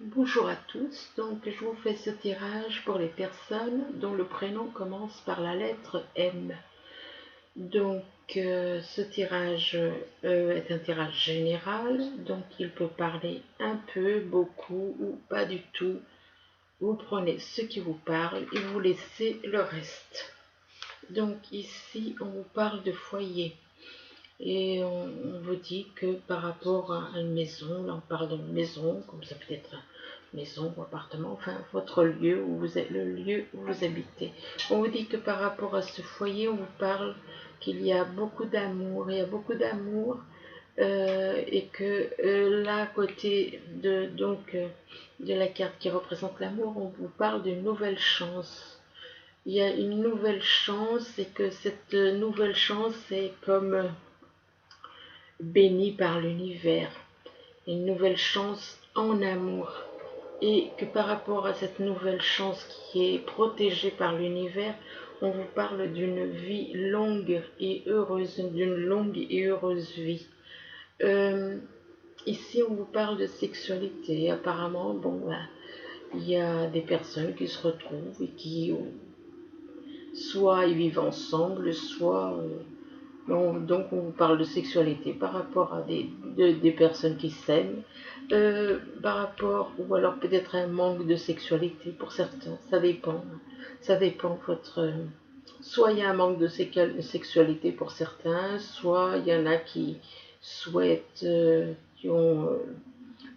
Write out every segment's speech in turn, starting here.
Bonjour à tous, donc je vous fais ce tirage pour les personnes dont le prénom commence par la lettre M. Donc ce tirage est un tirage général, donc il peut parler un peu, beaucoup ou pas du tout. Vous prenez ce qui vous parle et vous laissez le reste. Donc ici on vous parle de foyer. Et on vous dit que par rapport à une maison, là on parle d'une maison, comme ça peut être une maison ou appartement, enfin votre lieu où vous êtes, le lieu où vous habitez. On vous dit que par rapport à ce foyer, on vous parle qu'il y a beaucoup d'amour, il y a beaucoup d'amour et que là à côté de la carte qui représente l'amour, on vous parle d'une nouvelle chance. Il y a une nouvelle chance et que cette nouvelle chance est comme bénie par l'univers, une nouvelle chance en amour, et que par rapport à cette nouvelle chance qui est protégée par l'univers, on vous parle d'une vie longue et heureuse, d'une longue et heureuse vie. Euh, Ici, on vous parle de sexualité. Apparemment, bon, ben, il y a des personnes qui se retrouvent et qui, soit ils vivent ensemble, soit donc on vous parle de sexualité par rapport à des personnes qui s'aiment, par rapport, ou alors peut-être un manque de sexualité pour certains, ça dépend votre... Soit il y a un manque de sexualité pour certains, soit il y en a qui souhaitent, qui ont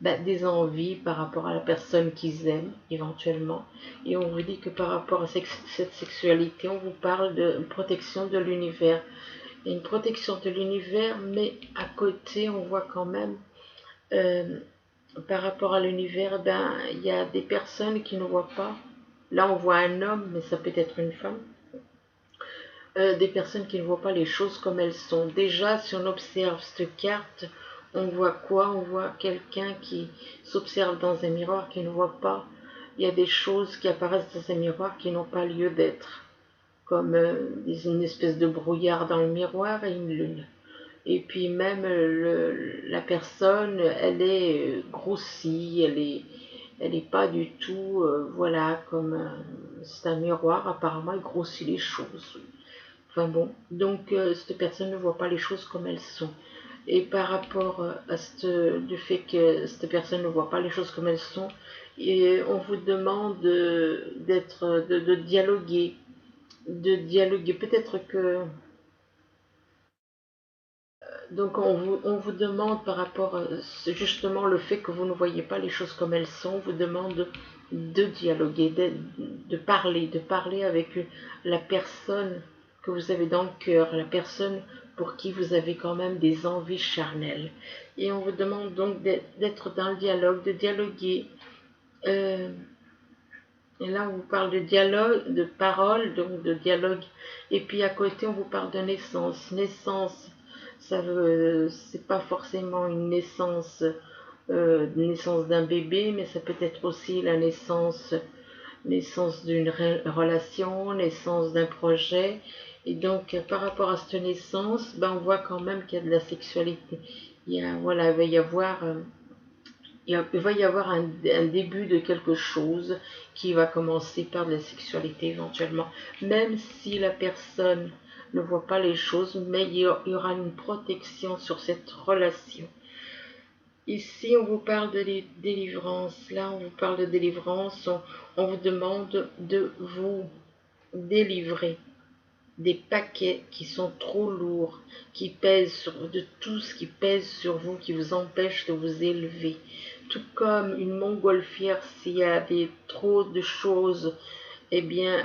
des envies par rapport à la personne qu'ils aiment éventuellement. Et on vous dit que par rapport à cette sexualité, on vous parle de protection de l'univers, une protection de l'univers, mais à côté, on voit quand même, euh, par rapport à l'univers, il y a des personnes qui ne voient pas. Là, on voit un homme, mais ça peut être une femme. Des personnes qui ne voient pas les choses comme elles sont. Déjà, si on observe cette carte, on voit quoi? On voit quelqu'un qui s'observe dans un miroir qui ne voit pas. Il y a des choses qui apparaissent dans un miroir qui n'ont pas lieu d'être, comme une espèce de brouillard dans le miroir et une lune. Et puis même la personne, elle est grossie, elle est pas du tout, voilà, comme c'est un miroir, apparemment, elle grossit les choses. Enfin bon, donc cette personne ne voit pas les choses comme elles sont. Et par rapport du fait que cette personne ne voit pas les choses comme elles sont, et on vous demande de dialoguer, Peut-être que donc on vous demande par rapport à justement le fait que vous ne voyez pas les choses comme elles sont, on vous demande de dialoguer, de parler avec la personne que vous avez dans le cœur, la personne pour qui vous avez quand même des envies charnelles. Et on vous demande donc d'être dans le dialogue, de dialoguer. Euh, et là, on vous parle de dialogue, de parole, donc de dialogue. Et puis à côté, on vous parle de naissance. Naissance, c'est pas forcément une naissance d'un bébé, mais ça peut être aussi la naissance d'une relation, naissance d'un projet. Et donc, par rapport à cette naissance, on voit quand même qu'il y a de la sexualité. Voilà, il va y avoir un début de quelque chose qui va commencer par de la sexualité éventuellement, même si la personne ne voit pas les choses, mais il y aura une protection sur cette relation. Ici, on vous parle de délivrance. Là, on vous parle de délivrance. On vous demande de vous délivrer des paquets qui sont trop lourds, de tout ce qui pèse sur vous, qui vous empêche de vous élever. Tout comme une montgolfière, s'il y a trop de choses, eh bien,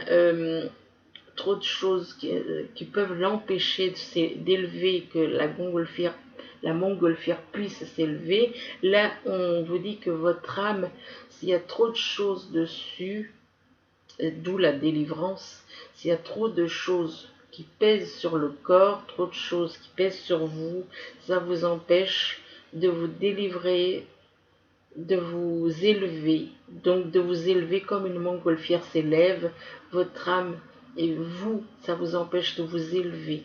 trop de choses qui peuvent l'empêcher d'élever, que la montgolfière puisse s'élever. Là, on vous dit que votre âme, s'il y a trop de choses dessus, d'où la délivrance, s'il y a trop de choses qui pèsent sur le corps, trop de choses qui pèsent sur vous, ça vous empêche de vous délivrer, de vous élever, donc de vous élever comme une montgolfière s'élève, votre âme et vous, ça vous empêche de vous élever.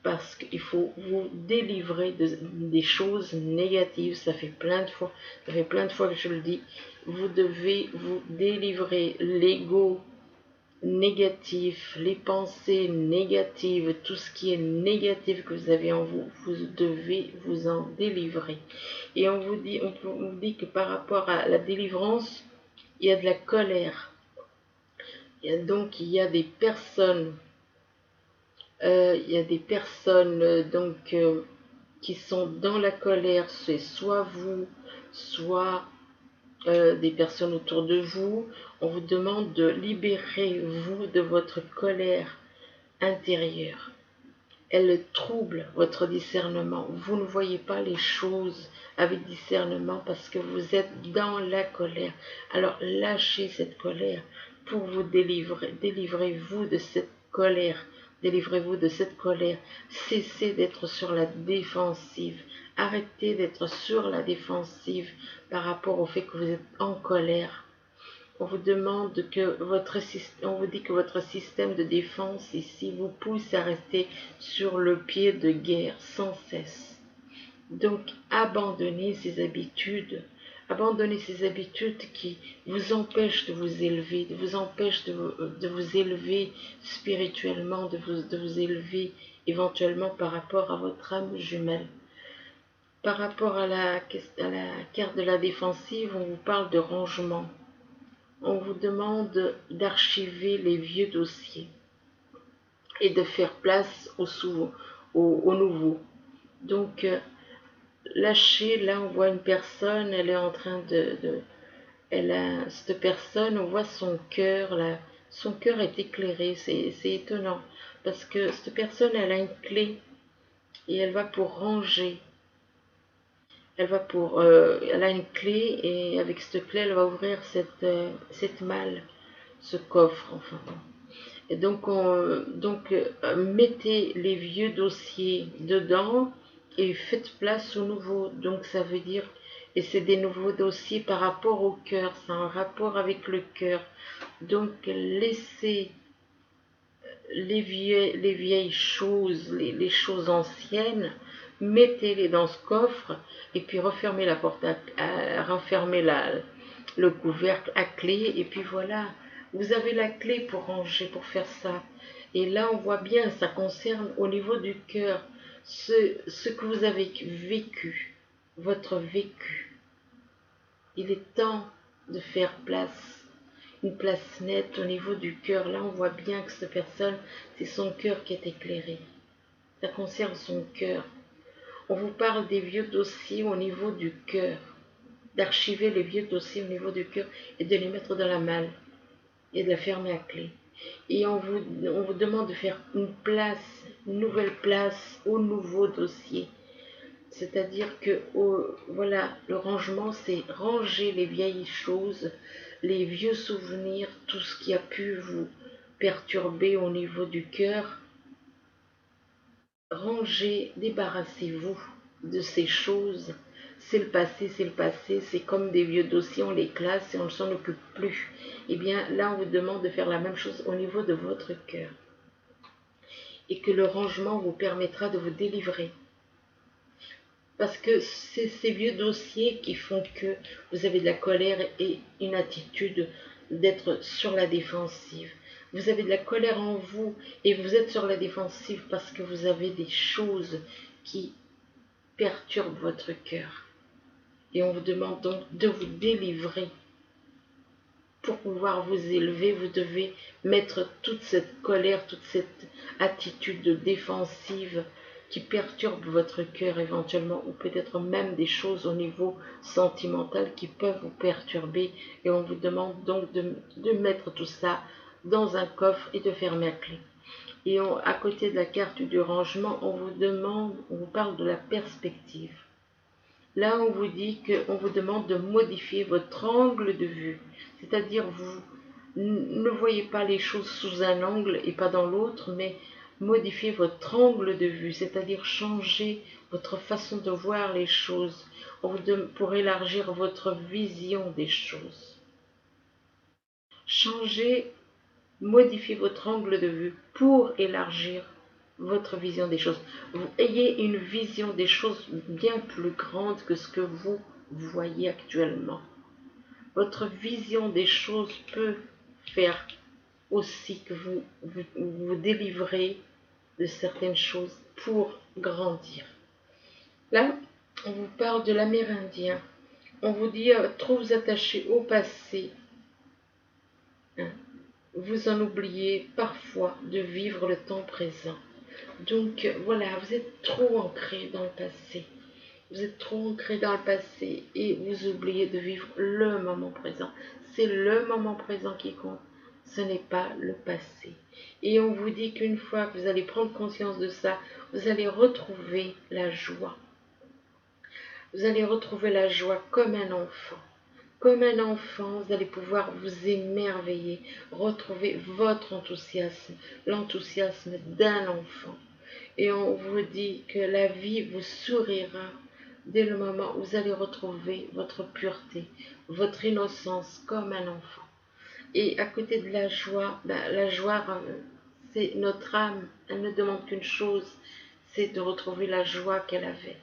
parce qu'il faut vous délivrer des choses négatives. Ça fait plein de fois que je le dis. Vous devez vous délivrer l'ego négatif, les pensées négatives, tout ce qui est négatif que vous avez en vous, vous devez vous en délivrer. Et on vous dit que par rapport à la délivrance, il y a de la colère. Donc il y a des personnes, qui sont dans la colère. C'est soit vous, soit des personnes autour de vous. On vous demande de libérer vous de votre colère intérieure. Elle trouble votre discernement. Vous ne voyez pas les choses avec discernement parce que vous êtes dans la colère. Alors lâchez cette colère pour vous délivrer. Délivrez-vous de cette colère. Délivrez-vous de cette colère. Cessez d'être sur la défensive. Arrêtez d'être sur la défensive par rapport au fait que vous êtes en colère. On vous demande que on vous dit que votre système de défense ici vous pousse à rester sur le pied de guerre sans cesse. Donc abandonnez ces habitudes qui vous empêchent de vous élever, de vous élever spirituellement, de vous élever éventuellement par rapport à votre âme jumelle. Par rapport à la carte de la défensive, on vous parle de rangement. On vous demande d'archiver les vieux dossiers et de faire place au nouveau. Donc, lâchez, là on voit une personne, elle est en train cette personne, on voit son cœur, là, son cœur est éclairé, c'est étonnant, parce que cette personne, elle a une clé, et elle va pour ranger. Elle a une clé, et avec cette clé, elle va ouvrir cette malle, ce coffre, enfin. Et donc, mettez les vieux dossiers dedans et faites place aux nouveaux. Donc, ça veut dire, et c'est des nouveaux dossiers par rapport au cœur, c'est un rapport avec le cœur. Donc, laissez les vieilles choses, les choses anciennes, mettez-les dans ce coffre et puis refermez la porte, refermez le couvercle à clé, et puis voilà, vous avez la clé pour ranger, pour faire ça. Et là, on voit bien, ça concerne au niveau du cœur, ce que vous avez vécu, votre vécu. Il est temps de faire une place nette au niveau du cœur. Là, on voit bien que cette personne, c'est son cœur qui est éclairé. Ça concerne son cœur. On vous parle des vieux dossiers au niveau du cœur, d'archiver les vieux dossiers au niveau du cœur et de les mettre dans la malle et de la fermer à clé. Et on vous demande de faire une nouvelle place au nouveau dossier. C'est-à-dire que voilà, le rangement, c'est ranger les vieilles choses, les vieux souvenirs, tout ce qui a pu vous perturber au niveau du cœur. Rangez, débarrassez-vous de ces choses. C'est le passé, c'est comme des vieux dossiers, on les classe et on ne s'en occupe plus. Eh bien, là, on vous demande de faire la même chose au niveau de votre cœur. Et que le rangement vous permettra de vous délivrer. Parce que c'est ces vieux dossiers qui font que vous avez de la colère et une attitude d'être sur la défensive. Vous avez de la colère en vous et vous êtes sur la défensive parce que vous avez des choses qui perturbent votre cœur. Et on vous demande donc de vous délivrer. Pour pouvoir vous élever, vous devez mettre toute cette colère, toute cette attitude défensive qui perturbe votre cœur éventuellement, ou peut-être même des choses au niveau sentimental qui peuvent vous perturber. Et on vous demande donc de mettre tout ça dans un coffre et de fermer à clé. Et à côté de la carte du rangement, on vous parle de la perspective. Là, on vous dit qu'on vous demande de modifier votre angle de vue. C'est-à-dire, vous ne voyez pas les choses sous un angle et pas dans l'autre, mais modifiez votre angle de vue, c'est-à-dire changer votre façon de voir les choses pour élargir votre vision des choses. Modifiez votre angle de vue pour élargir votre vision des choses. Vous ayez une vision des choses bien plus grande que ce que vous voyez actuellement. Votre vision des choses peut faire aussi que vous délivrez de certaines choses pour grandir. Là, on vous parle de l'Amérindien. On vous dit trop attaché au passé. Hein. Vous en oubliez parfois de vivre le temps présent. Donc voilà, vous êtes trop ancré dans le passé. Vous êtes trop ancré dans le passé et vous oubliez de vivre le moment présent. C'est le moment présent qui compte, ce n'est pas le passé. Et on vous dit qu'une fois que vous allez prendre conscience de ça, vous allez retrouver la joie. Vous allez retrouver la joie comme un enfant. Comme un enfant, vous allez pouvoir vous émerveiller, retrouver votre enthousiasme, l'enthousiasme d'un enfant. Et on vous dit que la vie vous sourira dès le moment où vous allez retrouver votre pureté, votre innocence comme un enfant. Et à côté de la joie, c'est notre âme. Elle ne demande qu'une chose, c'est de retrouver la joie qu'elle avait.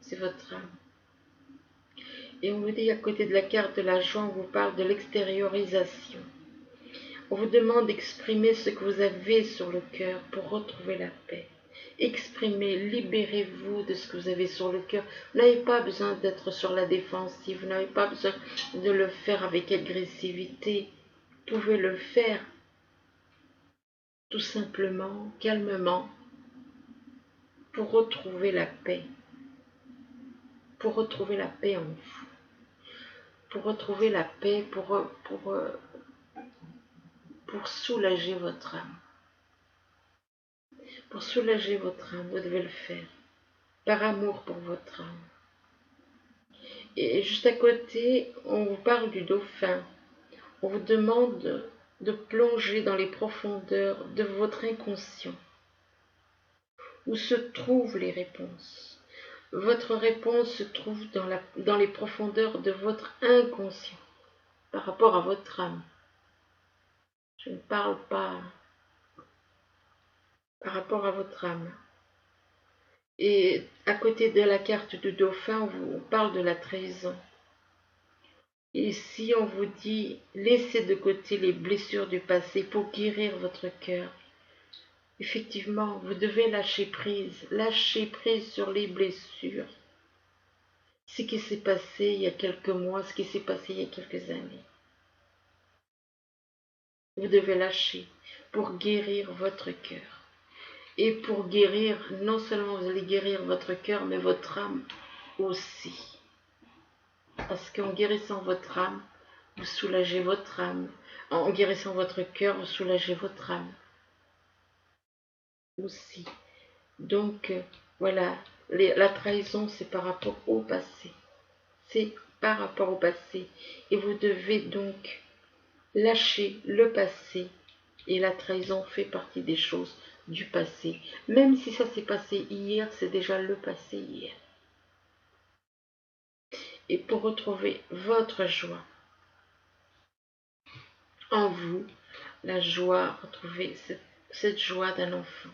C'est votre âme. Et on vous dit à côté de la carte de la joie, on vous parle de l'extériorisation. On vous demande d'exprimer ce que vous avez sur le cœur pour retrouver la paix. Exprimez, libérez-vous de ce que vous avez sur le cœur. Vous n'avez pas besoin d'être sur la défensive, vous n'avez pas besoin de le faire avec agressivité. Vous pouvez le faire tout simplement, calmement, pour retrouver la paix. Pour retrouver la paix en vous. Pour retrouver la paix, pour soulager votre âme. Pour soulager votre âme, vous devez le faire. Par amour pour votre âme. Et juste à côté, on vous parle du dauphin. On vous demande de plonger dans les profondeurs de votre inconscient, où se trouvent les réponses. Votre réponse se trouve dans les profondeurs de votre inconscient, par rapport à votre âme. Je ne parle pas par rapport à votre âme. Et à côté de la carte du dauphin, on vous parle de la trahison. Et si on vous dit, laissez de côté les blessures du passé pour guérir votre cœur, effectivement, vous devez lâcher prise sur les blessures. Ce qui s'est passé il y a quelques mois, ce qui s'est passé il y a quelques années. Vous devez lâcher pour guérir votre cœur. Et pour guérir, non seulement vous allez guérir votre cœur, mais votre âme aussi. Parce qu'en guérissant votre âme, vous soulagez votre âme. En guérissant votre cœur, vous soulagez votre âme aussi. Donc, voilà, la trahison, c'est par rapport au passé. C'est par rapport au passé. Et vous devez donc lâcher le passé. Et la trahison fait partie des choses du passé. Même si ça s'est passé hier, c'est déjà le passé hier. Et pour retrouver votre joie en vous, la joie, retrouver cette joie d'un enfant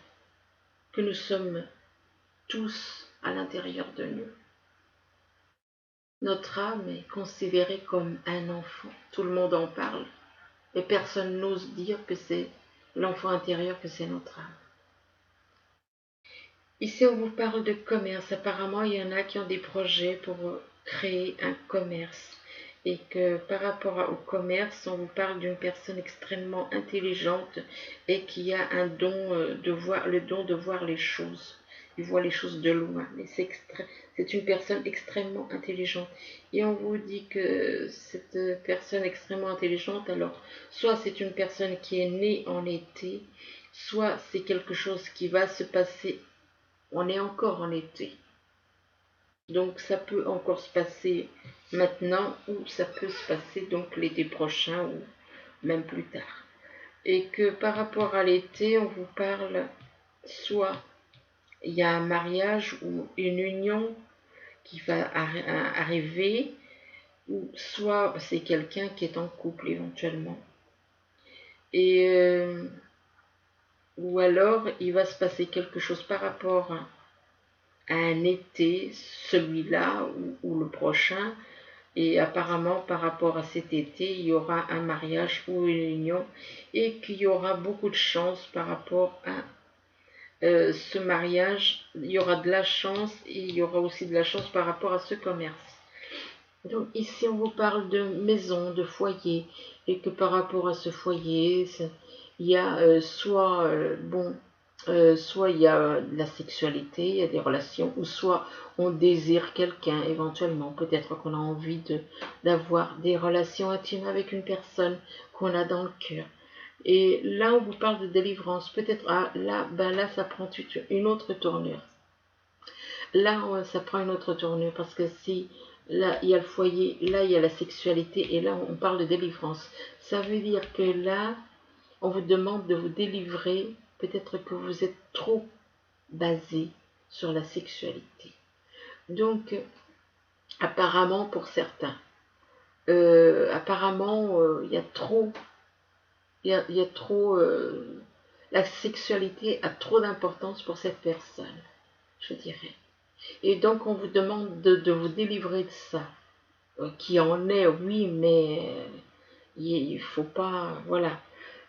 que nous sommes tous à l'intérieur de nous. Notre âme est considérée comme un enfant. Tout le monde en parle. Et personne n'ose dire que c'est l'enfant intérieur, que c'est notre âme. Ici, on vous parle de commerce. Apparemment, il y en a qui ont des projets pour créer un commerce. Et que par rapport au commerce, on vous parle d'une personne extrêmement intelligente et qui a un don le don de voir les choses. Il voit les choses de loin. Mais c'est une personne extrêmement intelligente. Et on vous dit que cette personne extrêmement intelligente, alors, soit c'est une personne qui est née en été, soit c'est quelque chose qui va se passer. On est encore en été. Donc ça peut encore se passer maintenant ou ça peut se passer donc l'été prochain ou même plus tard. Et que par rapport à l'été, on vous parle soit il y a un mariage ou une union qui va arriver, ou soit c'est quelqu'un qui est en couple éventuellement. Et ou alors il va se passer quelque chose par rapport à un été, celui-là ou le prochain, et apparemment par rapport à cet été, il y aura un mariage ou une union, et qu'il y aura beaucoup de chance par rapport à ce mariage, il y aura de la chance et il y aura aussi de la chance par rapport à ce commerce. Donc ici on vous parle de maison, de foyer, et que par rapport à ce foyer, il y a soit il y a de la sexualité, il y a des relations, ou soit on désire quelqu'un éventuellement, peut-être qu'on a envie d'avoir des relations intimes avec une personne qu'on a dans le cœur. Et là, on vous parle de délivrance. Peut-être, là, ça prend une autre tournure. Là, ça prend une autre tournure parce que si, là, il y a le foyer, là, il y a la sexualité et là, on parle de délivrance. Ça veut dire que là, on vous demande de vous délivrer. Peut-être que vous êtes trop basé sur la sexualité. Donc, apparemment, pour certains, il y a trop il y a trop, la sexualité a trop d'importance pour cette personne, je dirais. Et donc on vous demande de vous délivrer de ça, qui en est, oui, mais il faut pas, voilà,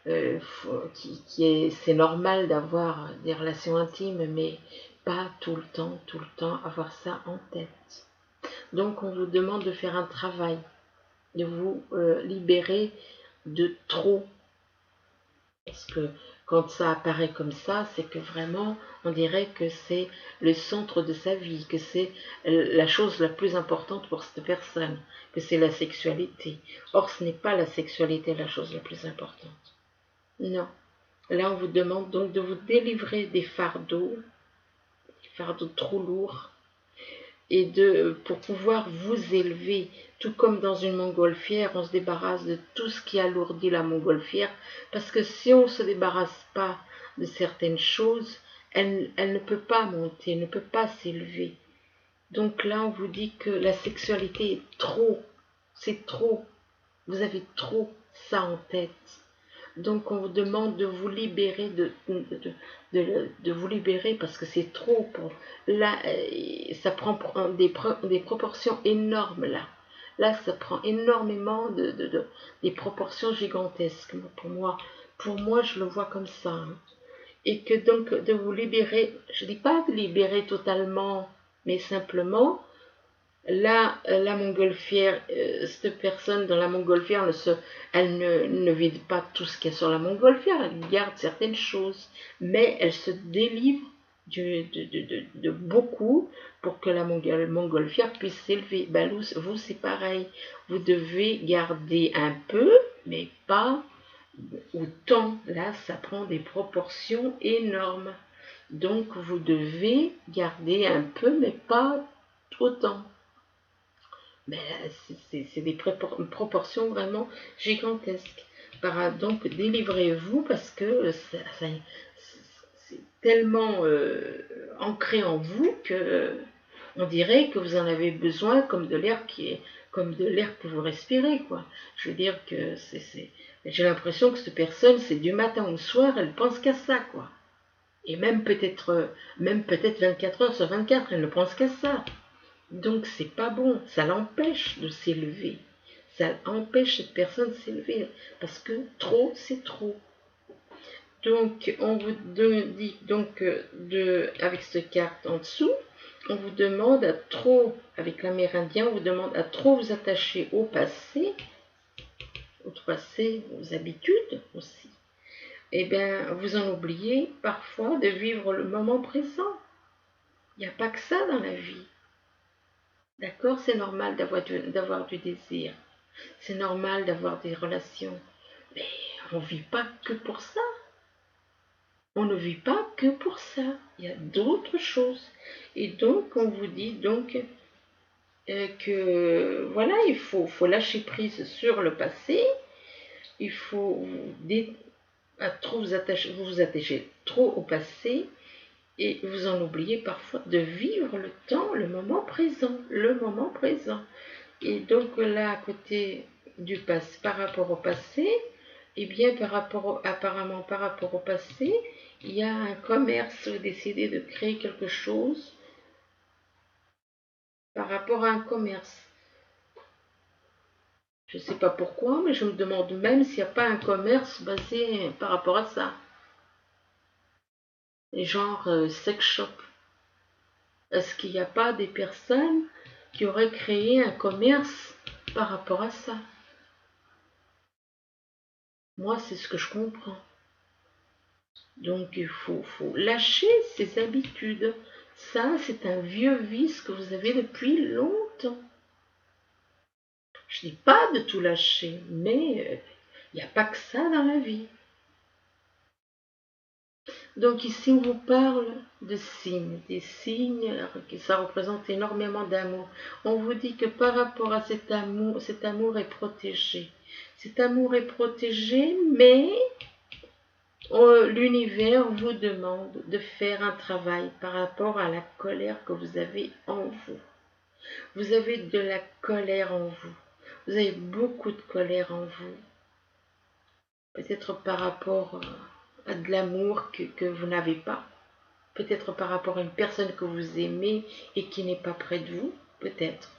c'est normal d'avoir des relations intimes, mais pas tout le temps avoir ça en tête. Donc on vous demande de faire un travail, de vous libérer de trop. Parce que quand ça apparaît comme ça, c'est que vraiment, on dirait que c'est le centre de sa vie, que c'est la chose la plus importante pour cette personne, que c'est la sexualité. Or, ce n'est pas la sexualité la chose la plus importante. Non. Là, on vous demande donc de vous délivrer des fardeaux trop lourds, et pour pouvoir vous élever, tout comme dans une montgolfière, on se débarrasse de tout ce qui alourdit la montgolfière, parce que si on ne se débarrasse pas de certaines choses, elle ne peut pas monter, elle ne peut pas s'élever. Donc là, on vous dit que la sexualité est trop, c'est trop, vous avez trop ça en tête. Donc on vous demande de vous libérer, de vous libérer parce que c'est trop. Là, ça prend des proportions énormes là. Là, ça prend énormément des proportions gigantesques. Pour moi, je le vois comme ça. Hein. Et que donc de vous libérer, je ne dis pas de libérer totalement, mais simplement là, la montgolfière, cette personne dans la montgolfière, elle ne vide pas tout ce qu'il y a sur la montgolfière, elle garde certaines choses, mais elle se délivre de beaucoup pour que la montgolfière puisse s'élever. Ben, vous c'est pareil, vous devez garder un peu, mais pas autant. Là, ça prend des proportions énormes. Donc, vous devez garder un peu, mais pas autant. Mais c'est des proportions vraiment gigantesques. Donc délivrez-vous parce que c'est tellement ancré en vous que on dirait que vous en avez besoin comme de l'air comme de l'air que vous respirez, quoi. Je veux dire que j'ai l'impression que cette personne, c'est du matin au soir, elle pense qu'à ça, quoi. Et même peut-être 24 heures sur 24, elle ne pense qu'à ça. Donc c'est pas bon, ça l'empêche de s'élever. Ça empêche cette personne de s'élever parce que trop, c'est trop. Donc on vous dit donc avec cette carte en dessous, on vous demande à trop, avec l'amérindien, on vous demande à trop vous attacher au passé, aux habitudes aussi. Eh bien, vous en oubliez parfois de vivre le moment présent. Il n'y a pas que ça dans la vie. D'accord, c'est normal d'avoir du désir. C'est normal d'avoir des relations. Mais on ne vit pas que pour ça. On ne vit pas que pour ça. Il y a d'autres choses. Et donc, on vous dit donc que voilà, il faut lâcher prise sur le passé. Il faut vous vous attachez trop au passé et vous en oubliez parfois de vivre le temps, le moment présent, Et donc là, à côté du passé, par rapport au passé, eh bien, apparemment par rapport au passé, il y a un commerce, vous décidez de créer quelque chose par rapport à un commerce. Je ne sais pas pourquoi, mais je me demande même s'il n'y a pas un commerce basé par rapport à ça. Genre sex shop. Est-ce qu'il n'y a pas des personnes qui auraient créé un commerce par rapport à ça? Moi, c'est ce que je comprends. Donc, il faut lâcher ses habitudes. Ça, c'est un vieux vice que vous avez depuis longtemps. Je dis pas de tout lâcher, mais il n'y a pas que ça dans la vie. Donc ici, on vous parle de signes, des signes, ça représente énormément d'amour. On vous dit que par rapport à cet amour est protégé. Cet amour est protégé, mais l'univers vous demande de faire un travail par rapport à la colère que vous avez en vous. Vous avez de la colère en vous. Vous avez beaucoup de colère en vous. Peut-être par rapport à de l'amour que vous n'avez pas. Peut-être par rapport à une personne que vous aimez et qui n'est pas près de vous. Peut-être.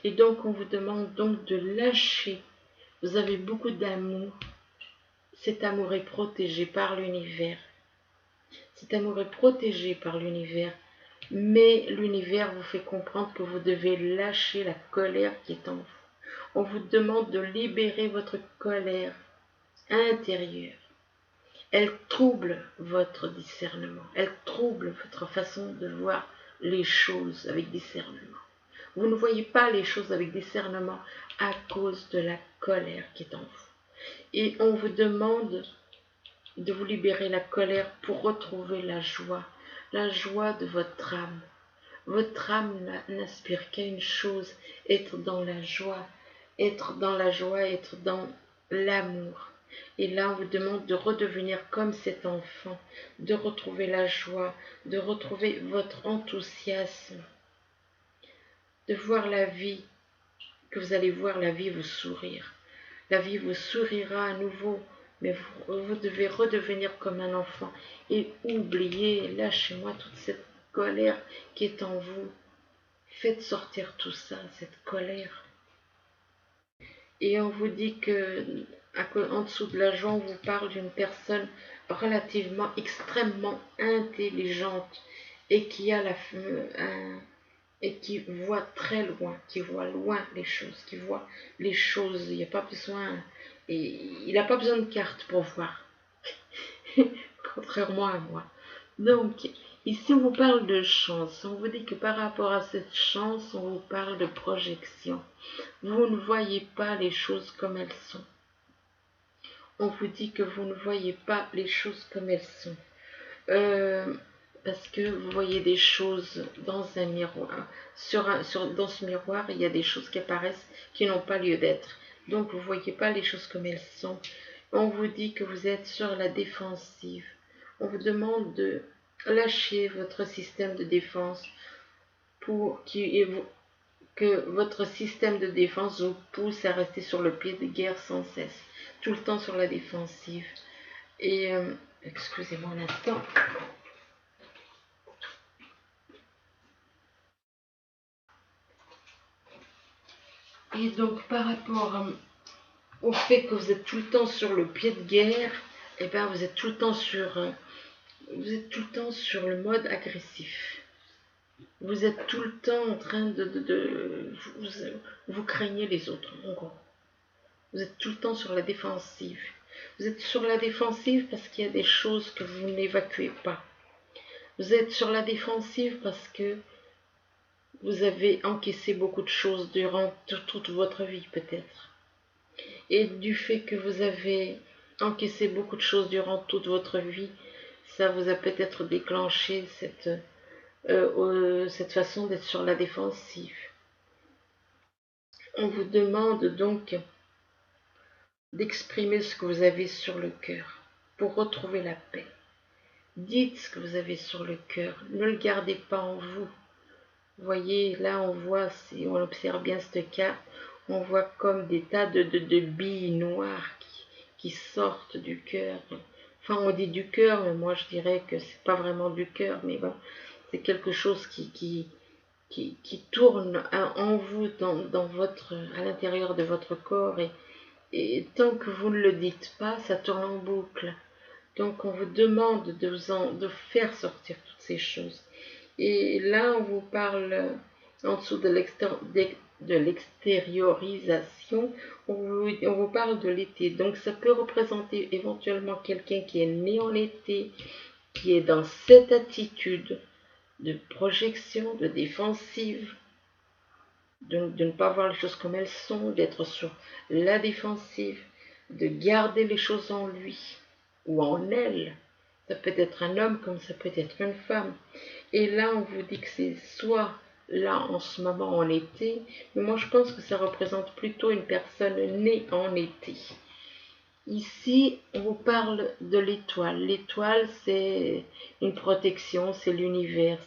Et donc, on vous demande donc de lâcher. Vous avez beaucoup d'amour. Cet amour est protégé par l'univers. Cet amour est protégé par l'univers. Mais l'univers vous fait comprendre que vous devez lâcher la colère qui est en vous. On vous demande de libérer votre colère intérieure. Elle trouble votre discernement. Elle trouble votre façon de voir les choses avec discernement. Vous ne voyez pas les choses avec discernement à cause de la colère qui est en vous. Et on vous demande de vous libérer la colère pour retrouver la joie de votre âme. Votre âme n'aspire qu'à une chose, être dans la joie, être dans l'amour. Et là, on vous demande de redevenir comme cet enfant, de retrouver la joie, de retrouver votre enthousiasme, de voir la vie, que vous allez voir la vie vous sourire. La vie vous sourira à nouveau, mais vous devez redevenir comme un enfant et oublier, lâchez-moi toute cette colère qui est en vous. Faites sortir tout ça, cette colère. Et on vous dit que en dessous de la joie, on vous parle d'une personne relativement extrêmement intelligente et qui a et qui voit très loin, qui voit loin les choses, il n'y a pas besoin, il n'a pas besoin de carte pour voir, contrairement à moi. Donc, ici on vous parle de chance, on vous dit que par rapport à cette chance, on vous parle de projection. Vous ne voyez pas les choses comme elles sont. On vous dit que vous ne voyez pas les choses comme elles sont. Parce que vous voyez des choses dans un miroir. Dans ce miroir, il y a des choses qui apparaissent qui n'ont pas lieu d'être. Donc vous ne voyez pas les choses comme elles sont. On vous dit que vous êtes sur la défensive. On vous demande de lâcher votre système de défense pour que votre système de défense vous pousse à rester sur le pied de guerre sans cesse, tout le temps sur la défensive. Et excusez-moi un instant. Et donc par rapport au fait que vous êtes tout le temps sur le pied de guerre, et bien vous êtes tout le temps sur le mode agressif. Vous êtes tout le temps en train vous craignez les autres, en gros. Vous êtes tout le temps sur la défensive. Vous êtes sur la défensive parce qu'il y a des choses que vous n'évacuez pas. Vous êtes sur la défensive parce que vous avez encaissé beaucoup de choses durant toute votre vie, peut-être. Et du fait que vous avez encaissé beaucoup de choses durant toute votre vie, ça vous a peut-être déclenché cette façon d'être sur la défensive. On vous demande donc d'exprimer ce que vous avez sur le cœur pour retrouver la paix. Dites ce que vous avez sur le cœur, ne le gardez pas en vous. Vous voyez, là on voit, si on observe bien cette carte, on voit comme des tas de billes noires qui sortent du cœur. Enfin, on dit du cœur, mais moi je dirais que c'est pas vraiment du cœur, mais bon, c'est quelque chose qui tourne en vous, dans votre, à l'intérieur de votre corps, et tant que vous ne le dites pas, ça tourne en boucle. Donc on vous demande de faire sortir toutes ces choses. Et là, on vous parle en dessous de l'extériorisation, on vous parle de l'été. Donc ça peut représenter éventuellement quelqu'un qui est né en été, qui est dans cette attitude de projection, de défensive, de ne pas voir les choses comme elles sont, d'être sur la défensive, de garder les choses en lui ou en elle. Ça peut être un homme comme ça peut être une femme. Et là, on vous dit que c'est soit là en ce moment en été, mais moi je pense que ça représente plutôt une personne née en été. Ici, on vous parle de l'étoile. L'étoile, c'est une protection, c'est l'univers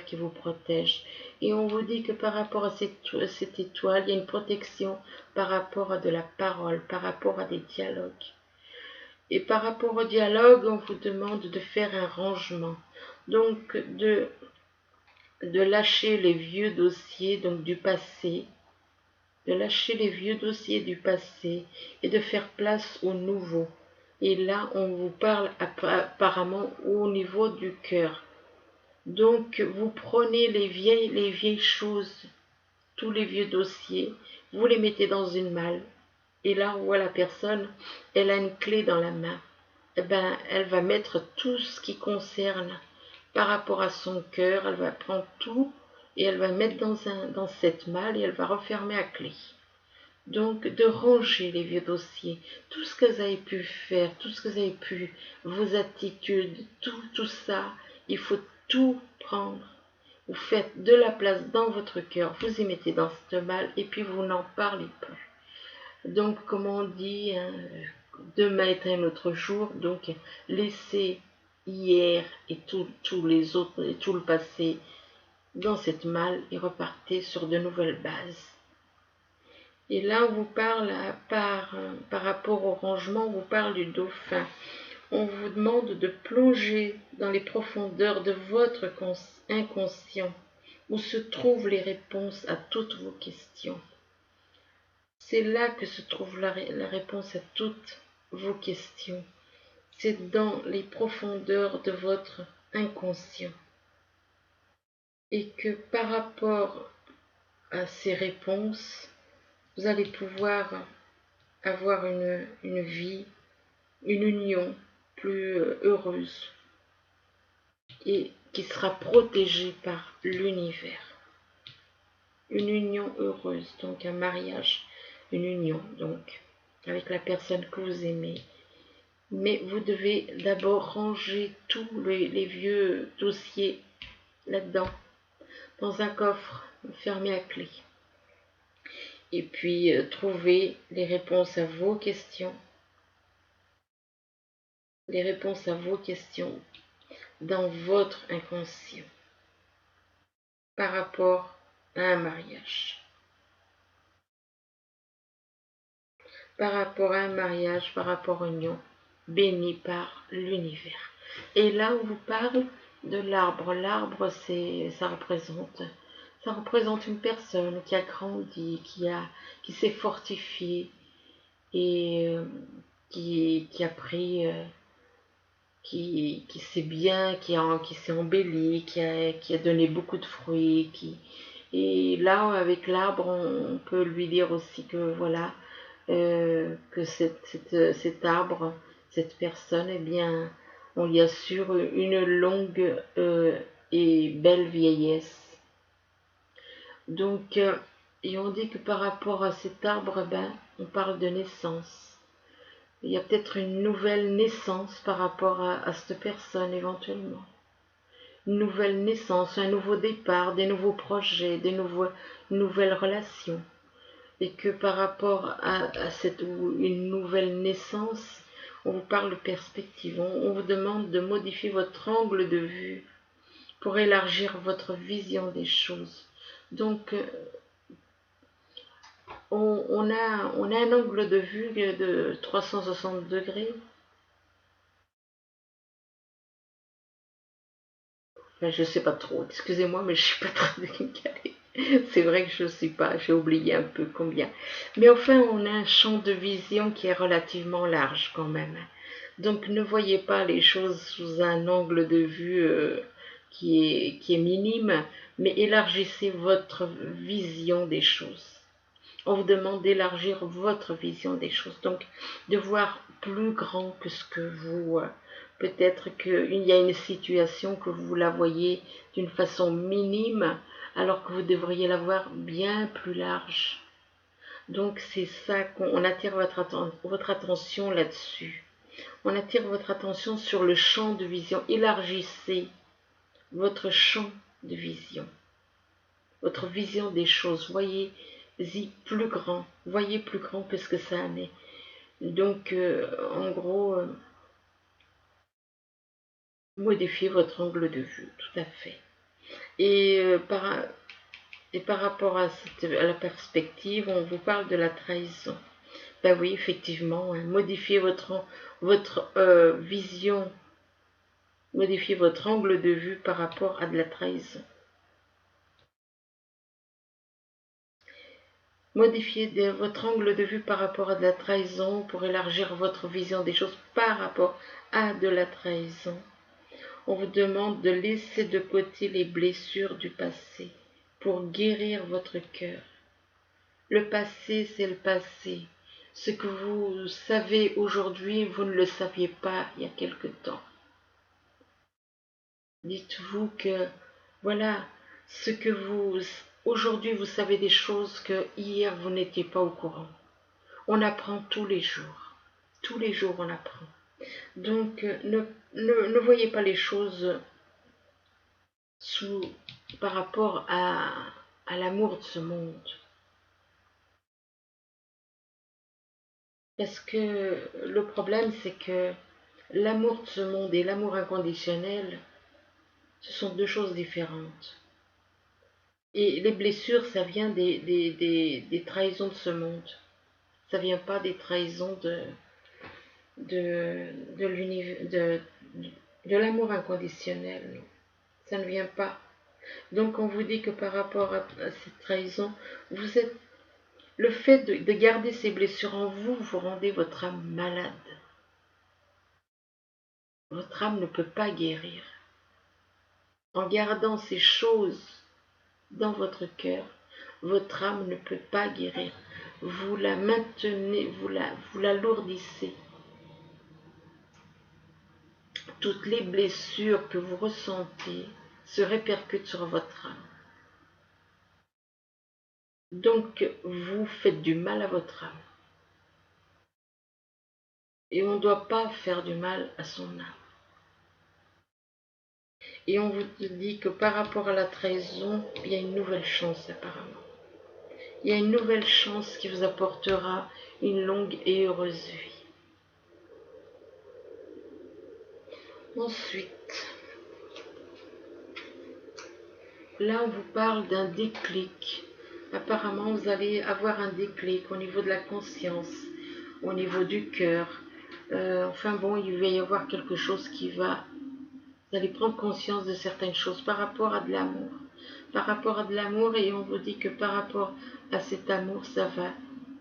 qui vous protège. Et on vous dit que par rapport à cette étoile, il y a une protection par rapport à de la parole, par rapport à des dialogues. Et par rapport au dialogue, on vous demande de faire un rangement. Donc, de lâcher les vieux dossiers, donc du passé, de lâcher les vieux dossiers du passé et de faire place au nouveau. Et là, on vous parle apparemment au niveau du cœur. Donc, vous prenez les vieilles choses, tous les vieux dossiers, vous les mettez dans une malle. Et là, on voit la personne, elle a une clé dans la main. Eh ben, elle va mettre tout ce qui concerne par rapport à son cœur, elle va prendre tout et elle va mettre dans cette malle et elle va refermer à clé. Donc, de ranger les vieux dossiers, tout ce que vous avez pu faire, tout ce que vous avez pu, vos attitudes, tout ça, il faut tout prendre. Vous faites de la place dans votre cœur, vous y mettez dans cette malle et puis vous n'en parlez plus. Donc, comme on dit, hein, demain est un autre jour, donc laissez hier et tous les autres et tout le passé dans cette malle et repartez sur de nouvelles bases. Et là, on vous parle par rapport au rangement, on vous parle du dauphin. On vous demande de plonger dans les profondeurs de votre inconscient, où se trouvent les réponses à toutes vos questions. C'est là que se trouve la réponse à toutes vos questions. C'est dans les profondeurs de votre inconscient. Et que par rapport à ces réponses, vous allez pouvoir avoir une vie, une union plus heureuse et qui sera protégée par l'univers. Une union heureuse, donc un mariage, une union donc avec la personne que vous aimez. Mais vous devez d'abord ranger tous les vieux dossiers là-dedans, dans un coffre fermé à clé. Et puis trouver les réponses à vos questions. Les réponses à vos questions dans votre inconscient par rapport à un mariage. Par rapport à un mariage, par rapport à une union bénie par l'univers. Et là, on vous parle de l'arbre. L'arbre, ça représente une personne qui a grandi, qui s'est fortifiée et qui a pris, qui s'est bien, qui s'est embelli, qui a donné beaucoup de fruits. Et là, avec l'arbre, on peut lui dire aussi que voilà, que cet arbre, cette personne, eh bien, on lui assure une longue et belle vieillesse. Donc, et on dit que par rapport à cet arbre, ben, on parle de naissance. Il y a peut-être une nouvelle naissance par rapport à cette personne éventuellement. Une nouvelle naissance, un nouveau départ, des nouveaux projets, nouvelles relations. Et que par rapport à une nouvelle naissance, on vous parle de perspective. On vous demande de modifier votre angle de vue pour élargir votre vision des choses. Donc, on a un angle de vue de 360 degrés Enfin, je sais pas trop, excusez-moi, mais je suis pas très calée. C'est vrai que je ne sais pas, j'ai oublié un peu combien. Mais enfin, on a un champ de vision qui est relativement large quand même. Donc ne voyez pas les choses sous un angle de vue qui est minime, mais élargissez votre vision des choses. On vous demande d'élargir votre vision des choses, donc de voir plus grand que ce que vous... peut-être qu'il y a une situation que vous la voyez d'une façon minime, alors que vous devriez la voir bien plus large. Donc c'est ça qu'on attire votre attention là-dessus. On attire votre attention sur le champ de vision. Élargissez votre champ de vision, votre vision des choses. Voyez-y plus grand. Voyez plus grand que ce que ça en est. Donc, en gros, modifiez votre angle de vue, tout à fait. Et, par rapport à la perspective, on vous parle de la trahison. Ben oui, effectivement, hein, modifiez votre vision, modifiez votre angle de vue par rapport à de la trahison. Modifiez votre angle de vue par rapport à de la trahison pour élargir votre vision des choses par rapport à de la trahison. On vous demande de laisser de côté les blessures du passé pour guérir votre cœur. Le passé, c'est le passé. Ce que vous savez aujourd'hui, vous ne le saviez pas il y a quelque temps. Dites-vous que, voilà, ce que aujourd'hui vous savez des choses que hier vous n'étiez pas au courant. On apprend tous les jours. Tous les jours on apprend. Donc ne voyez pas les choses par rapport à l'amour de ce monde. Parce que le problème, c'est que l'amour de ce monde et l'amour inconditionnel, ce sont deux choses différentes. Et les blessures, ça vient des trahisons de ce monde. Ça vient pas des trahisons de l'amour inconditionnel. Ça ne vient pas. Donc on vous dit que par rapport à cette trahison, le fait de garder ces blessures en vous, vous rendez votre âme malade. Votre âme ne peut pas guérir. En gardant ces choses dans votre cœur, votre âme ne peut pas guérir. Vous la maintenez, vous l'alourdissez. Toutes les blessures que vous ressentez se répercutent sur votre âme. Donc, vous faites du mal à votre âme. Et on ne doit pas faire du mal à son âme. Et on vous dit que par rapport à la trahison, il y a une nouvelle chance apparemment. Il y a une nouvelle chance qui vous apportera une longue et heureuse vie. Ensuite, là on vous parle d'un déclic. Apparemment vous allez avoir un déclic au niveau de la conscience, au niveau du cœur. Enfin bon, il va y avoir quelque chose vous allez prendre conscience de certaines choses par rapport à de l'amour. Par rapport à de l'amour, et on vous dit que par rapport à cet amour, ça va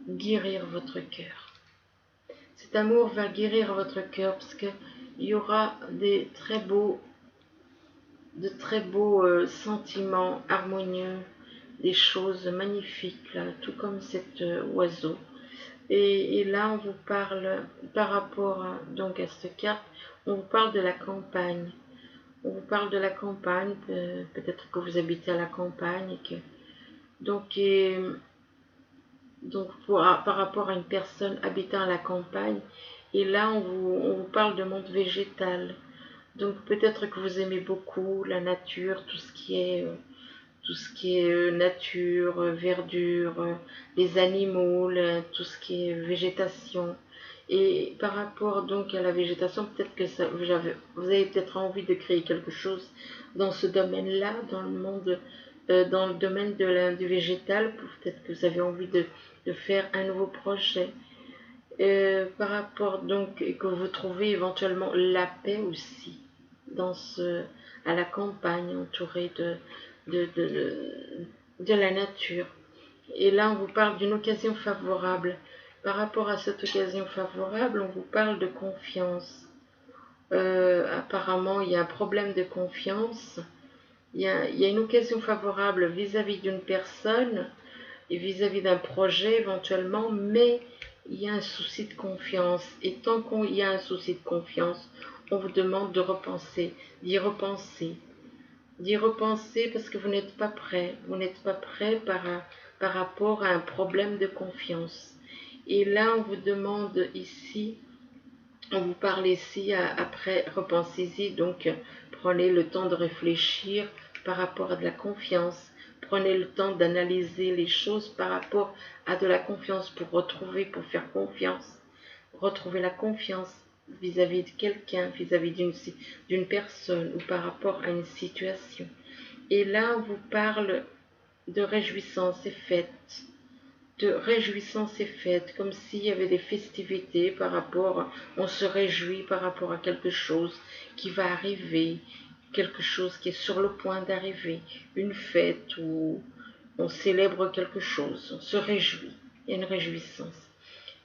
guérir votre cœur. Cet amour va guérir votre cœur parce qu'il y aura de très beaux sentiments harmonieux, des choses magnifiques, là, tout comme cet oiseau. Et là, on vous parle, par rapport donc à cette carte, on vous parle de la campagne. On vous parle de la campagne, peut-être que vous habitez à la campagne, donc par rapport à une personne habitant à la campagne, et là on vous parle de monde végétal. Donc peut-être que vous aimez beaucoup la nature, tout ce qui est nature, verdure, les animaux, tout ce qui est végétation. Et par rapport donc à la végétation, peut-être que vous avez peut-être envie de créer quelque chose dans ce domaine-là, dans le domaine du végétal. Peut-être que vous avez envie de faire un nouveau projet. Par rapport donc, que vous trouvez éventuellement la paix aussi à la campagne, entouré de la nature. Et là, on vous parle d'une occasion favorable. Par rapport à cette occasion favorable, on vous parle de confiance. Apparemment, il y a un problème de confiance. Il y a une occasion favorable vis-à-vis d'une personne et vis-à-vis d'un projet éventuellement, mais il y a un souci de confiance. Et tant qu'il y a un souci de confiance, on vous demande de repenser, d'y repenser. D'y repenser parce que vous n'êtes pas prêt. Vous n'êtes pas prêt par rapport à un problème de confiance. Et là, on vous demande ici, on vous parle ici, après, repensez-y, donc prenez le temps de réfléchir par rapport à de la confiance. Prenez le temps d'analyser les choses par rapport à de la confiance pour faire confiance. Retrouver la confiance vis-à-vis de quelqu'un, vis-à-vis d'une personne ou par rapport à une situation. Et là, on vous parle de réjouissance et fête. De réjouissance et fête, comme s'il y avait des festivités par rapport, on se réjouit par rapport à quelque chose qui va arriver, quelque chose qui est sur le point d'arriver, une fête où on célèbre quelque chose, on se réjouit, il y a une réjouissance.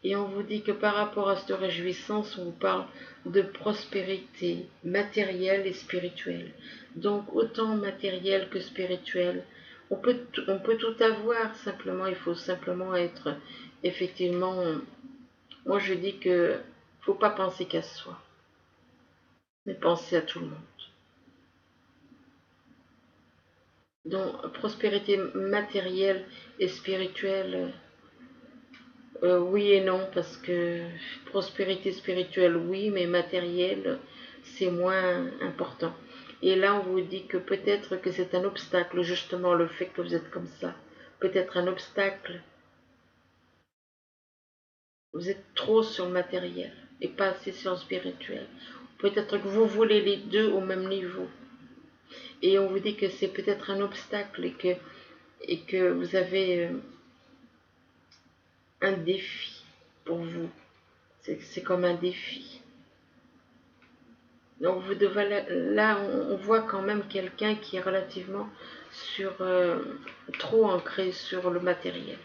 Et on vous dit que par rapport à cette réjouissance, on vous parle de prospérité matérielle et spirituelle. Donc autant matérielle que spirituelle. On peut tout avoir, simplement, il faut simplement être, effectivement, moi je dis que faut pas penser qu'à soi, mais penser à tout le monde. Donc prospérité matérielle et spirituelle, oui et non, parce que prospérité spirituelle, oui, mais matérielle, c'est moins important. Et là, on vous dit que peut-être que c'est un obstacle, justement, le fait que vous êtes comme ça. Peut-être un obstacle. Vous êtes trop sur le matériel et pas assez sur le spirituel. Peut-être que vous voulez les deux au même niveau. Et on vous dit que c'est peut-être un obstacle et que vous avez un défi pour vous. C'est comme un défi. Donc vous devez, là, on voit quand même quelqu'un qui est relativement trop ancré sur le matériel.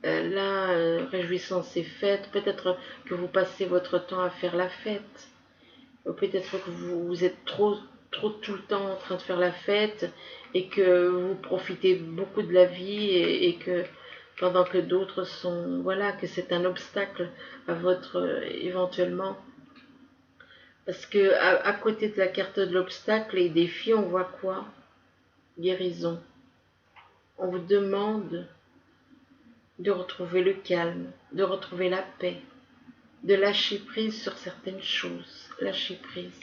Là, réjouissance et fête, peut-être que vous passez votre temps à faire la fête, peut-être que vous êtes trop tout le temps en train de faire la fête et que vous profitez beaucoup de la vie et que pendant que d'autres sont, voilà, que c'est un obstacle à votre, éventuellement. Parce que à côté de la carte de l'obstacle et des défis, on voit quoi? Guérison. On vous demande de retrouver le calme, de retrouver la paix, de lâcher prise sur certaines choses. Lâcher prise,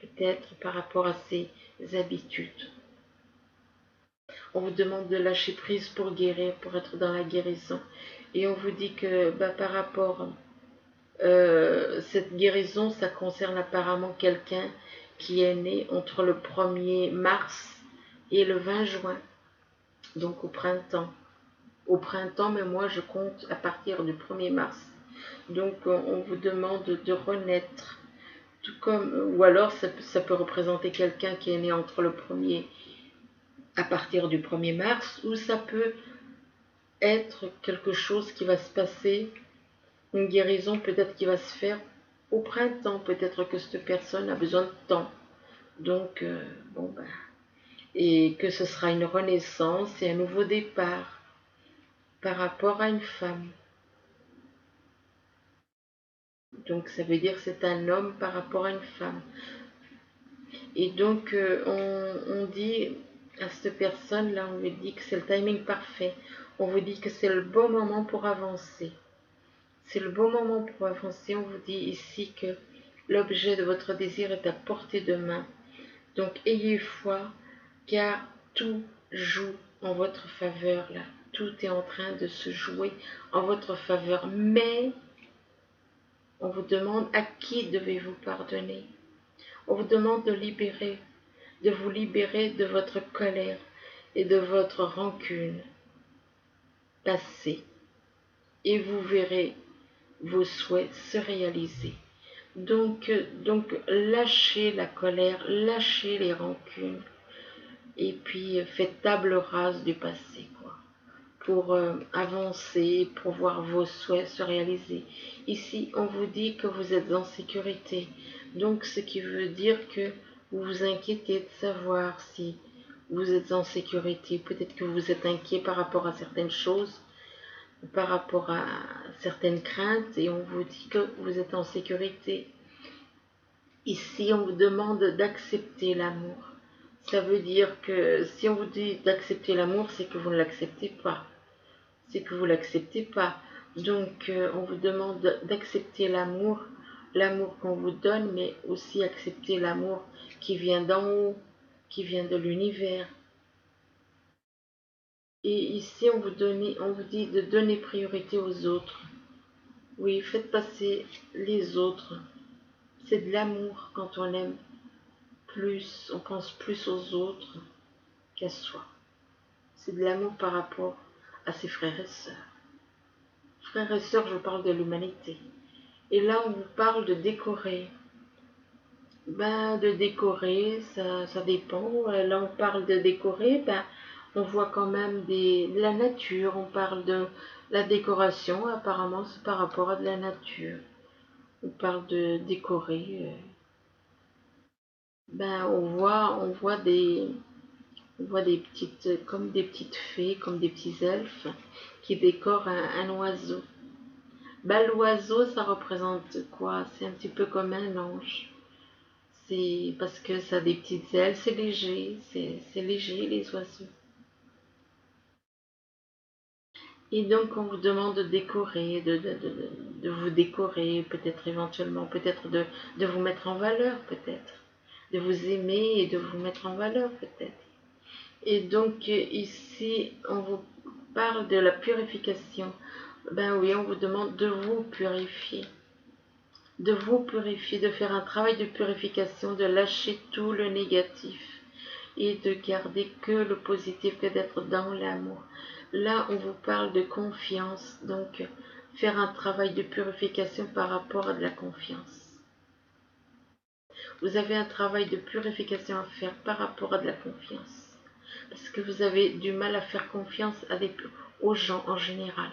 peut-être par rapport à ses habitudes. On vous demande de lâcher prise pour guérir, pour être dans la guérison. Et on vous dit que par rapport cette guérison, ça concerne apparemment quelqu'un qui est né entre le 1er mars et le 20 juin, donc au printemps. Au printemps, mais moi je compte à partir du 1er mars. Donc on vous demande de renaître, tout comme, ou alors ça peut représenter quelqu'un qui est né entre le 1er, à partir du 1er mars, ou ça peut être quelque chose qui va se passer, une guérison peut-être qui va se faire au printemps, peut-être que cette personne a besoin de temps. Donc, et que ce sera une renaissance et un nouveau départ par rapport à une femme. Donc, ça veut dire que c'est un homme par rapport à une femme. Et donc, on dit à cette personne-là, on lui dit que c'est le timing parfait. On vous dit que c'est le bon moment pour avancer. C'est le bon moment pour avancer. On vous dit ici que l'objet de votre désir est à portée de main. Donc ayez foi, car tout joue en votre faveur là. Tout est en train de se jouer en votre faveur. Mais on vous demande à qui devez-vous pardonner. On vous demande de vous libérer de votre colère et de votre rancune passée. Et vous verrez vos souhaits se réaliser. Donc lâchez la colère, lâchez les rancunes, et puis faites table rase du passé, quoi, pour avancer, pour voir vos souhaits se réaliser. Ici, on vous dit que vous êtes en sécurité, donc ce qui veut dire que vous vous inquiétez de savoir si vous êtes en sécurité. Peut-être que vous êtes inquiet par rapport à certaines choses, par rapport à certaines craintes, et on vous dit que vous êtes en sécurité. Ici, on vous demande d'accepter l'amour. Ça veut dire que si on vous dit d'accepter l'amour, c'est que vous ne l'acceptez pas. C'est que vous ne l'acceptez pas. Donc, on vous demande d'accepter l'amour, l'amour qu'on vous donne, mais aussi accepter l'amour qui vient d'en haut, qui vient de l'univers. Et ici, on vous dit de donner priorité aux autres. Oui, faites passer les autres. C'est de l'amour quand on aime plus, on pense plus aux autres qu'à soi. C'est de l'amour par rapport à ses frères et sœurs. Frères et sœurs, je parle de l'humanité. Et là, on vous parle de décorer. De décorer, ça dépend. Là, on parle de décorer, on voit quand même de la nature. On parle de la décoration, apparemment, c'est par rapport à de la nature. On parle de décorer. On voit des petites, comme des petites fées, comme des petits elfes qui décorent un oiseau. L'oiseau, ça représente quoi? C'est un petit peu comme un ange. C'est parce que ça a des petites ailes, c'est léger, c'est léger les oiseaux. Et donc on vous demande de décorer, de vous décorer, peut-être éventuellement, peut-être de vous mettre en valeur, peut-être. De vous aimer et de vous mettre en valeur, peut-être. Et donc ici, on vous parle de la purification. Ben oui, on vous demande de vous purifier. De vous purifier, de faire un travail de purification, de lâcher tout le négatif et de garder que le positif, que d'être dans l'amour. Là, on vous parle de confiance, donc faire un travail de purification par rapport à de la confiance. Vous avez un travail de purification à faire par rapport à de la confiance. Parce que vous avez du mal à faire confiance aux gens en général.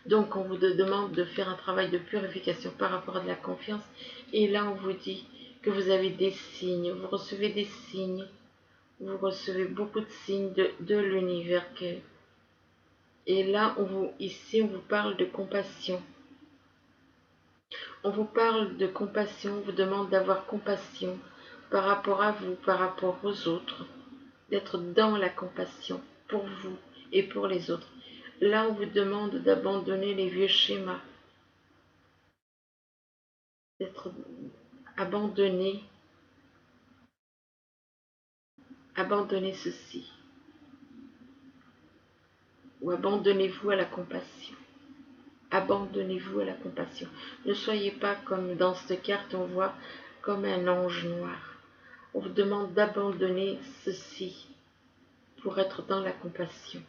Donc on vous demande de faire un travail de purification par rapport à de la confiance. Et là, on vous dit que vous avez des signes, vous recevez des signes, vous recevez beaucoup de signes de l'univers. Et là, ici, on vous parle de compassion. On vous parle de compassion, on vous demande d'avoir compassion par rapport à vous, par rapport aux autres, d'être dans la compassion pour vous et pour les autres. Là, on vous demande d'abandonner les vieux schémas, d'être abandonné, abandonnez ceci, ou abandonnez-vous à la compassion. Abandonnez-vous à la compassion. Ne soyez pas comme dans cette carte, on voit comme un ange noir. On vous demande d'abandonner ceci pour être dans la compassion.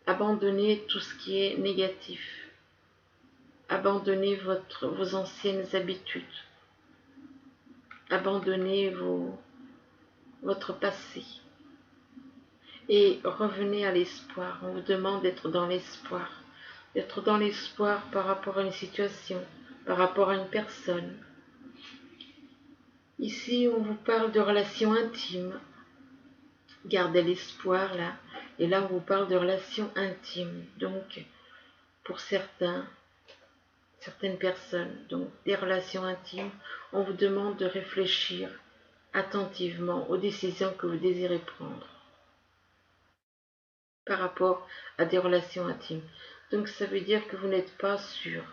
Abandonnez tout ce qui est négatif. Abandonnez vos anciennes habitudes. Abandonnez votre passé. Et revenez à l'espoir. On vous demande d'être dans l'espoir. D'être dans l'espoir par rapport à une situation, par rapport à une personne. Ici, on vous parle de relations intimes. Gardez l'espoir là. Et là, on vous parle de relations intimes. Donc, pour certaines personnes, donc des relations intimes, on vous demande de réfléchir attentivement aux décisions que vous désirez prendre par rapport à des relations intimes. Donc ça veut dire que vous n'êtes pas sûr.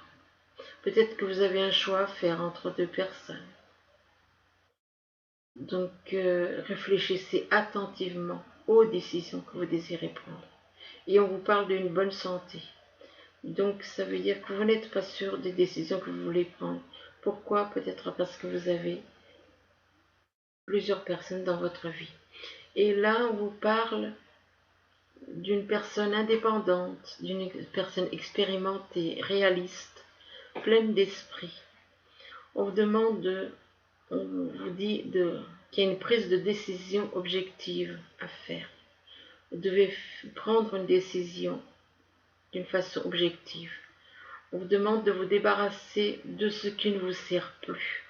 Peut-être que vous avez un choix à faire entre deux personnes. Donc réfléchissez attentivement aux décisions que vous désirez prendre. Et on vous parle d'une bonne santé. Donc ça veut dire que vous n'êtes pas sûr des décisions que vous voulez prendre. Pourquoi? Peut-être parce que vous avez plusieurs personnes dans votre vie. Et là, on vous parle d'une personne indépendante, d'une personne expérimentée, réaliste. pleine d'esprit. On vous demande, on vous dit qu'il y a une prise de décision objective à faire. Vous devez prendre une décision d'une façon objective. On vous demande de vous débarrasser de ce qui ne vous sert plus.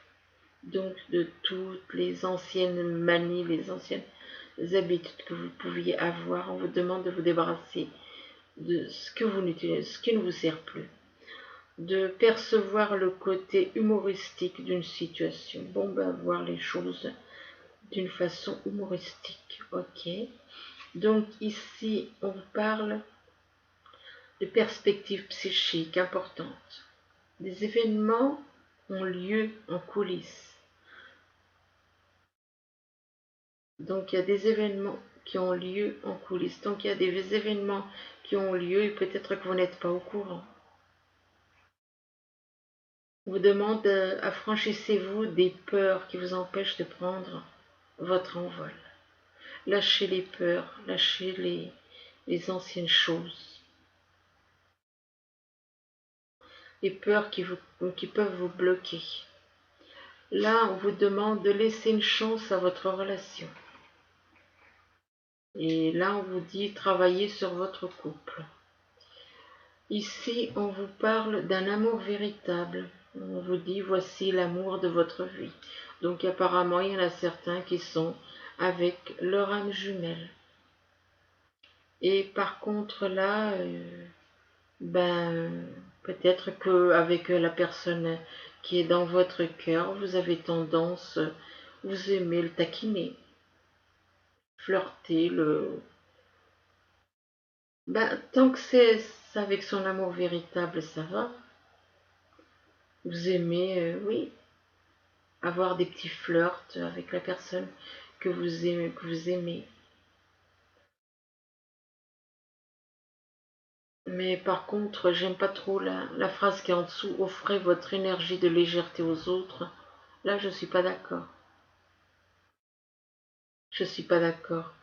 Donc de toutes les anciennes manies, les anciennes habitudes que vous pouviez avoir. On vous demande de vous débarrasser de ce que vous n'utilisez, ce qui ne vous sert plus. De percevoir le côté humoristique d'une situation. Bon, ben, voir les choses d'une façon humoristique. Ok. Donc ici, on vous parle de perspectives psychiques importantes. Des événements ont lieu en coulisses. Donc il y a des événements qui ont lieu en coulisses. Donc il y a des événements qui ont lieu et peut-être que vous n'êtes pas au courant. On vous demande, affranchissez-vous des peurs qui vous empêchent de prendre votre envol. Lâchez les peurs, lâchez les anciennes choses. Les peurs qui peuvent vous bloquer. Là, on vous demande de laisser une chance à votre relation. Et là, on vous dit travailler sur votre couple. Ici, on vous parle d'un amour véritable. On vous dit voici l'amour de votre vie. Donc apparemment, il y en a certains qui sont avec leur âme jumelle. Et par contre là, peut-être qu'avec la personne qui est dans votre cœur, vous avez tendance, vous aimez le taquiner, flirter, tant que c'est avec son amour véritable, ça va. Vous aimez, oui, avoir des petits flirts avec la personne que vous aimez. Mais par contre, j'aime pas trop la phrase qui est en dessous, offrez votre énergie de légèreté aux autres. Là, je suis pas d'accord. Je suis pas d'accord.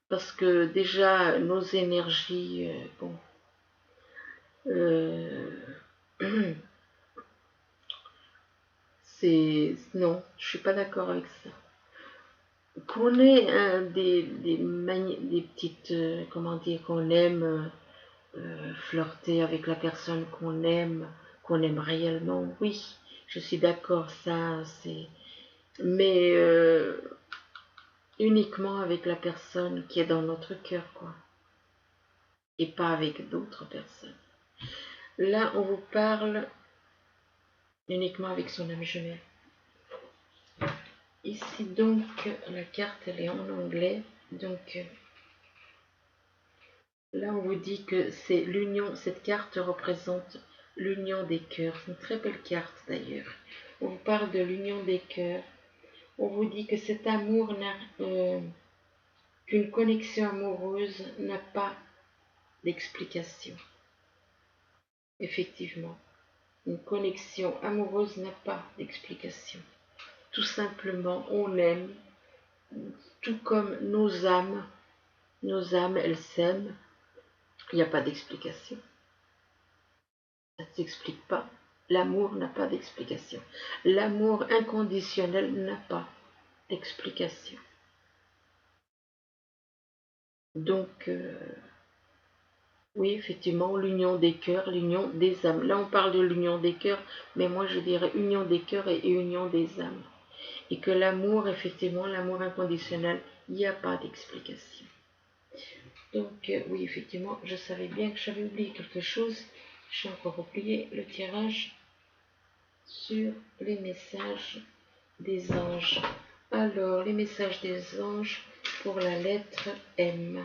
Parce que déjà, nos énergies, euh, non, je suis pas d'accord avec ça. Qu'on ait des petites, comment dire, qu'on aime flirter avec la personne qu'on aime réellement, oui, je suis d'accord, ça, c'est... Mais uniquement avec la personne qui est dans notre cœur, quoi. Et pas avec d'autres personnes. Là, on vous parle uniquement avec son âme jumelle. Ici, donc, la carte, elle est en anglais. Donc, là, on vous dit que c'est l'union. Cette carte représente l'union des cœurs. C'est une très belle carte, d'ailleurs. On vous parle de l'union des cœurs. On vous dit que cet amour qu'une connexion amoureuse n'a pas d'explication. Effectivement, une connexion amoureuse n'a pas d'explication. Tout simplement, on aime, tout comme nos âmes, elles s'aiment. Il n'y a pas d'explication. Ça ne s'explique pas. L'amour n'a pas d'explication. L'amour inconditionnel n'a pas d'explication. Donc, oui, effectivement, l'union des cœurs, l'union des âmes. Là, on parle de l'union des cœurs, mais moi, je dirais union des cœurs et union des âmes. Et que l'amour, effectivement, l'amour inconditionnel, il n'y a pas d'explication. Donc, oui, effectivement, je savais bien que j'avais oublié quelque chose. J'ai encore oublié le tirage sur les messages des anges. Alors, les messages des anges pour la lettre M.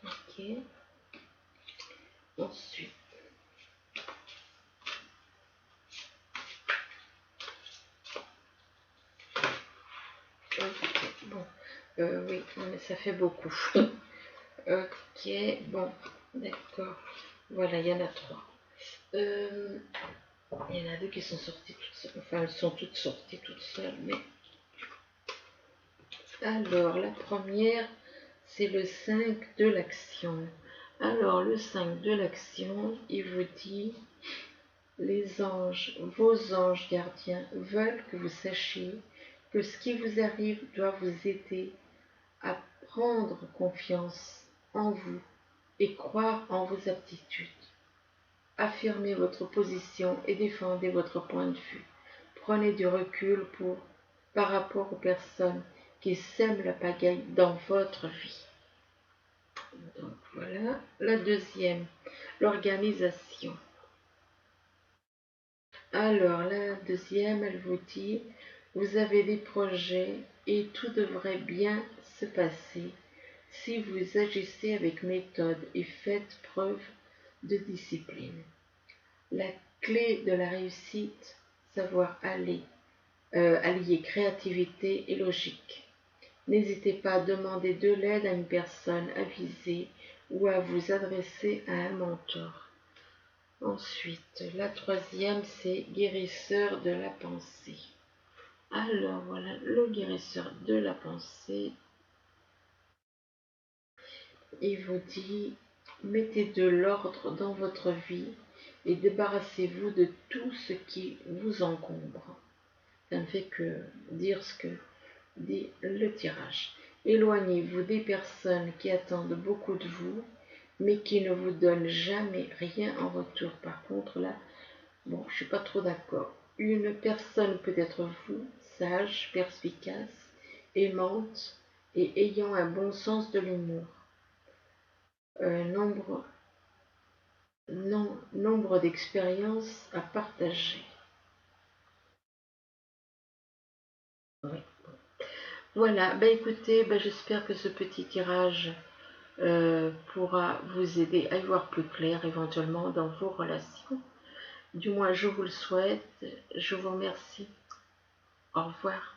Ok. Ensuite. Ok, bon. Oui, mais ça fait beaucoup. Ok, bon, d'accord. Voilà, il y en a 3. Il y en a 2 qui sont sorties toutes seules. Enfin, elles sont toutes sorties toutes seules, mais Alors, la première, c'est le 5 de l'action. Alors, le 5 de l'action, il vous dit, les anges, vos anges gardiens veulent que vous sachiez que ce qui vous arrive doit vous aider à prendre confiance en vous et croire en vos aptitudes. Affirmez votre position et défendez votre point de vue. Prenez du recul par rapport aux personnes qui sèment la pagaille dans votre vie. Donc voilà. La deuxième, l'organisation. Alors la deuxième, elle vous dit, vous avez des projets et tout devrait bien se passer si vous agissez avec méthode et faites preuve de discipline. La clé de la réussite, savoir allier créativité et logique. N'hésitez pas à demander de l'aide à une personne avisée ou à vous adresser à un mentor. Ensuite, la troisième, c'est guérisseur de la pensée. Alors voilà, le guérisseur de la pensée, il vous dit, mettez de l'ordre dans votre vie et débarrassez-vous de tout ce qui vous encombre. Ça ne fait que dire ce que dit le tirage. Éloignez-vous des personnes qui attendent beaucoup de vous, mais qui ne vous donnent jamais rien en retour. Par contre, là, bon, je ne suis pas trop d'accord. Une personne peut être vous, sage, perspicace, aimante et ayant un bon sens de l'humour. Nombre d'expériences à partager. Oui. Voilà, bah écoutez, bah j'espère que ce petit tirage pourra vous aider à y voir plus clair éventuellement dans vos relations. Du moins, je vous le souhaite. Je vous remercie. Au revoir.